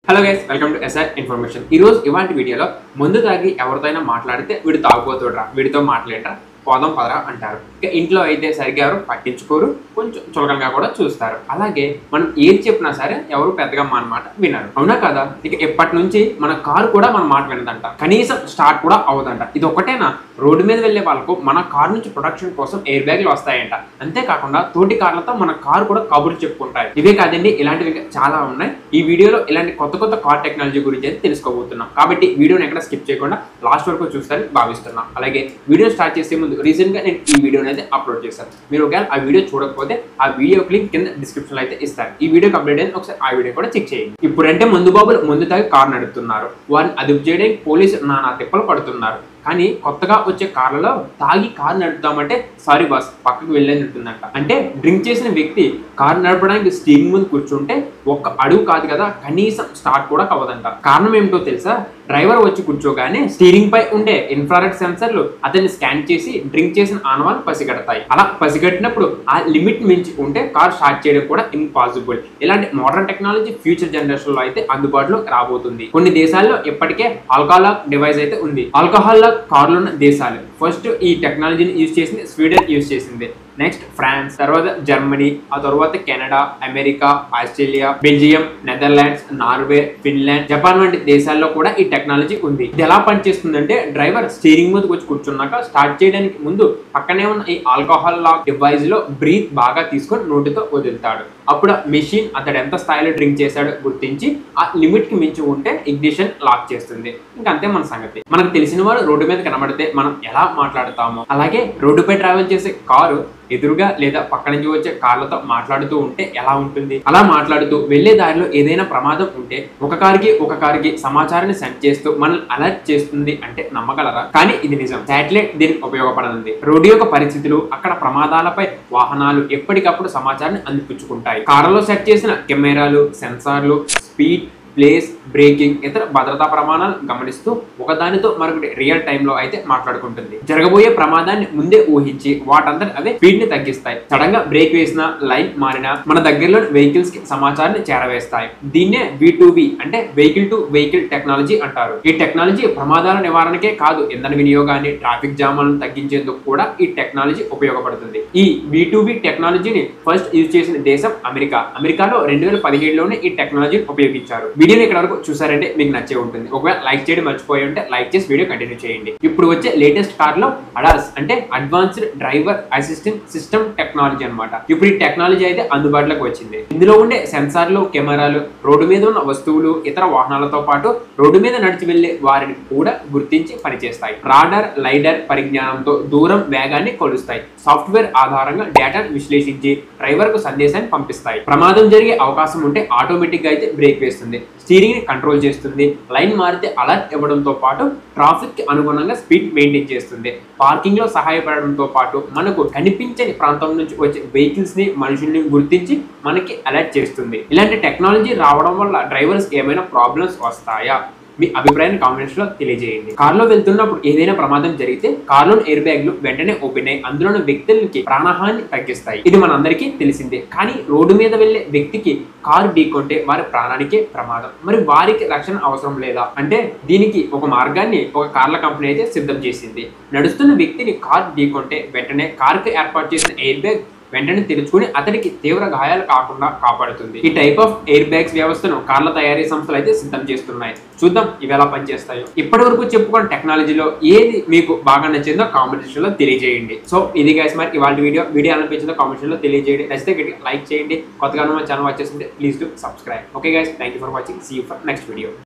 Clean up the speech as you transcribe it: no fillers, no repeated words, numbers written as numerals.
Hello guys, welcome to S R information. ఈ రోజు ఇవాంటి వీడియోలో ముందు తాగి ఎవరితోనైనా మాట్లాడితే వీడు తాగుపోతుడ్రా, వీడితో మాట్లాడరా, పోదాం పదరా అంటారు. ఇక ఇంట్లో అయితే సరిగ్గా ఎవరు పట్టించుకోరు, కొంచెం చులకనగా కూడా చూస్తారు. అలాగే మనం ఏది చెప్పినా సరే ఎవరు పెద్దగా మన మాట వినరు, అవునా కదా? ఇక ఎప్పటి నుంచి మన కారు కూడా మన మాట వినదంట, కనీసం స్టార్ట్ కూడా అవ్వదంట. ఇది ఒకటేనా, రోడ్డు మీద వెళ్లే వాళ్ళకు మన కారు నుంచి ప్రొటెక్షన్ కోసం ఎయిర్ బ్యాగ్లు వస్తాయంట. అంతేకాకుండా తోటి కార్లతో మన కారు కూడా కబుర్లు చెప్పుకుంటాయి. ఇవే కాదండి, ఇలాంటివి చాలా ఉన్నాయి. ఈ వీడియోలో ఇలాంటి కొత్త కొత్త కార్ టెక్నాలజీ గురించి అయితే తెలుసుకోబోతున్నాం. కాబట్టి వీడియోని ఎక్కడ స్కిప్ చేయకుండా లాస్ట్ వరకు చూస్తారని భావిస్తున్నాం. అలాగే వీడియో స్టార్ట్ చేసే ముందు రీసెంట్ గా నేను ఈ వీడియోని అయితే అప్లోడ్ చేశాను. మీరు ఒకవేళ ఆ వీడియో చూడకపోతే ఆ వీడియో లింక్ కింద డిస్క్రిప్షన్ లో అయితే ఇస్తాను. ఈ వీడియో కంప్లీట్ అయితే ఒకసారి ఆ వీడియో కూడా చెక్ చేయండి. ఇప్పుడంటే మందు బాబులు ముందు తాగి కారు నడుపుతున్నారు, వారిని అదుపు చేయడానికి పోలీసు నానా తిప్పలు పడుతున్నారు. కానీ కొత్తగా వచ్చే కార్లలో తాగి కారు నడుపుతామంటే సారీ బాస్ పక్కకు వెళ్ళేది ఉంటుందంట. అంటే డ్రింక్ చేసిన వ్యక్తి కారు నడపడానికి స్టీరింగ్ ముందు కూర్చుంటే ఒక్క అడుగు కాదు కదా, కనీసం స్టార్ట్ కూడా అవ్వదంట. కారణం ఏమిటో తెలుసా? డ్రైవర్ వచ్చి కూర్చోగానే స్టీరింగ్ పై ఉండే ఇన్ఫ్రారెడ్ సెన్సర్లు అతన్ని స్కాన్ చేసి డ్రింక్ చేసిన ఆనవాళ్ళు పసిగడతాయి. అలా పసిగట్టినప్పుడు ఆ లిమిట్ మించి ఉంటే కార్ స్టార్ట్ చేయడం కూడా ఇంపాసిబుల్. ఇలాంటి మోడర్న్ టెక్నాలజీ ఫ్యూచర్ జనరేషన్ లో అయితే అందుబాటులో రాబోతుంది. కొన్ని దేశాల్లో ఇప్పటికే ఆల్కహాల్ డివైస్ అయితే ఉంది. ఆల్కహాల్ కార్లు ఉన్న దేశాలు ఫస్ట్ ఈ టెక్నాలజీని యూజ్ చేసింది స్వీడన్ యూజ్ చేసింది, నెక్స్ట్ ఫ్రాన్స్, తర్వాత జర్మనీ, ఆ తర్వాత Canada, America, Australia, Belgium, Netherlands, Norway, Finland, Japan వంటి దేశాల్లో కూడా ఈ టెక్నాలజీ ఉంది. ఇది ఎలా పనిచేస్తుందంటే డ్రైవర్ స్టీరింగ్ ముందుకు వచ్చి కూర్చున్నాక స్టార్ట్ చేయడానికి ముందు పక్కనే ఉన్న ఈ ఆల్కహాల్ లాక్ డివైస్ లో బ్రీత్ బాగా తీసుకొని నోటితో వదులుతాడు. అప్పుడు మెషిన్ అతడు ఎంత స్థాయిలో డ్రింక్ చేశాడో గుర్తించి ఆ లిమిట్ కి మించి ఉంటే ఇగ్నిషన్ లాక్ చేస్తుంది. ఇంకంతే మన సంగతి. మనకు తెలిసిన వారు రోడ్డు మీద కనబడితే మనం ఎలా మాట్లాడతామో అలాగే రోడ్డుపై ట్రావెల్ చేసే కారు ఎదురుగా లేదా పక్క నుంచి వచ్చే కార్లతో మాట్లాడుతూ ఉంటే ఎలా ఉంటుంది? అలా మాట్లాడుతూ వెళ్లే దారిలో ఏదైనా ప్రమాదం ఉంటే ఒక కారుకి సమాచారాన్ని సెండ్ చేస్తూ మనల్ని అలర్ట్ చేస్తుంది అంటే నమ్మగలరా? కానీ ఇది నిజం. శాటిలైట్ దీనికి ఉపయోగపడనుంది. రోడ్డు యొక్క పరిస్థితులు, అక్కడ ప్రమాదాలపై వాహనాలు ఎప్పటికప్పుడు సమాచారాన్ని అందిపుచ్చుకుంటాయి. కారులో సెట్ చేసిన కెమెరాలు, సెన్సార్లు స్పీడ్, ప్లేస్, బ్రేకింగ్, ఇతర భద్రతా ప్రమాణాలు గమనిస్తూ ఒకదానితో మరొకటి రియల్ టైమ్ లో అయితే మాట్లాడుకుంటుంది. జరగబోయే ప్రమాదాన్ని ముందే ఊహించి వాటంతట అవే స్పీడ్ ని తగ్గిస్తాయి. సడన్ గా బ్రేక్ వేసినా, లైన్ మారినా మన దగ్గరలో వెహికల్స్ కి సమాచారాన్ని చేరవేస్తాయి. దీన్నే V2V అంటే వెహికల్ టు వెహికల్ టెక్నాలజీ అంటారు. ఈ టెక్నాలజీ ప్రమాదాల నివారణకే కాదు, ఇంధన వినియోగాన్ని, ట్రాఫిక్ జామాలను తగ్గించేందుకు కూడా ఈ టెక్నాలజీ ఉపయోగపడుతుంది. ఈ V2V టెక్నాలజీని ఫస్ట్ యూజ్ చేసిన దేశం అమెరికా. అమెరికాలో 2017లోనే ఈ టెక్నాలజీని ఉపయోగించారు. వీడియోని ఇక్కడ వరకు చూసారంటే మీకు నచ్చే ఉంటుంది. ఒకవేళ లైక్ చేయడం మర్చిపోయి ఉంటే లైక్ చేసి వీడియో కంటిన్యూ చేయండి. ఇప్పుడు వచ్చే లేటెస్ట్ కార్ లో ADAS అంటే advanced driver assistant system technology అన్నమాట. ఇప్పుడు ఈ టెక్నాలజీ అయితే అందుబాటులోకి వచ్చింది. ఇందులో ఉండే సెన్సార్లు, కెమెరాలు రోడ్డు మీద ఉన్న వస్తువులు, ఇతర వాహనాలతో పాటు రోడ్డు మీద నడిచి వెళ్లే వారిని కూడా గుర్తించి పనిచేస్తాయి. రాడార్, లైడర్ పరిజ్ఞానంతో దూరం, వేగాన్ని కొలుస్తాయి. సాఫ్ట్వేర్ ఆధారంగా డేటాను విశ్లేషించి డ్రైవర్ కు సందేశాన్ని పంపిస్తాయి. ప్రమాదం జరిగే అవకాశం ఉంటే ఆటోమేటిక్ గా అయితే బ్రేక్ వేస్తుంది, స్టీరింగ్ ని కంట్రోల్ చేస్తుంది, లైన్ మారితే అలర్ట్ ఇవ్వడంతో పాటు ట్రాఫిక్ కి అనుగుణంగా స్పీడ్ మెయింటైన్ చేస్తుంది. పార్కింగ్ లో సహాయపడడంతో పాటు మనకు కనిపించని ప్రాంతం నుంచి వచ్చే వెహికల్స్ ని, మనుషుల్ని గుర్తించి మనకి అలర్ట్ చేస్తుంది. ఇలాంటి టెక్నాలజీ రావడం వల్ల డ్రైవర్స్ ఏమైనా ప్రాబ్లమ్స్ వస్తాయా? మీ అభిప్రాయాన్ని కామెంట్స్ లో తెలియజేయండి. కారులో వెళ్తున్నప్పుడు ఏదైనా ప్రమాదం జరిగితే కారులోని ఎయిర్ బ్యాగ్లు వెంటనే ఓపెన్ అయ్యి అందులోని వ్యక్తులకి ప్రాణహాని తగ్గిస్తాయి. ఇది మనందరికీ తెలిసిందే. కానీ రోడ్డు మీద వెళ్లే వ్యక్తికి కారు ఢీకొంటే వారి ప్రాణానికే ప్రమాదం. మరి వారికి రక్షణ అవసరం లేదా అంటే దీనికి ఒక మార్గాన్ని ఒక కార్ల కంపెనీ అయితే సిద్ధం చేసింది. నడుస్తున్న వ్యక్తిని కారు ఢీకొంటే వెంటనే కారుకు ఏర్పాటు చేసిన ఎయిర్ బ్యాగ్ వెంటనే తెరుచుకుని అతడికి తీవ్ర గాయాలు కాకుండా కాపాడుతుంది. ఈ టైప్ ఆఫ్ ఎయిర్ బ్యాగ్స్ వ్యవస్థను కార్ల తయారీ సంస్థలు అయితే సిద్ధం చేస్తున్నాయి. చూద్దాం ఇవి ఎలా పనిచేస్తాయో. ఇప్పటి వరకు చెప్పుకున్న టెక్నాలజీలో ఏది మీకు బాగా నచ్చిందో కామెంట్ సెక్షన్ లో తెలియజేయండి. సో ఇది గైస్, మరి ఇవాళ వీడియో అనిపించిందో కామెంట్ సెక్షన్ లో తెలియజేయండి. నచ్చితే లైక్ చేయండి. కొత్తగా మన ఛానల్ వచ్చేసింది please do subscribe. Okay guys, thank you for watching. See you for next video.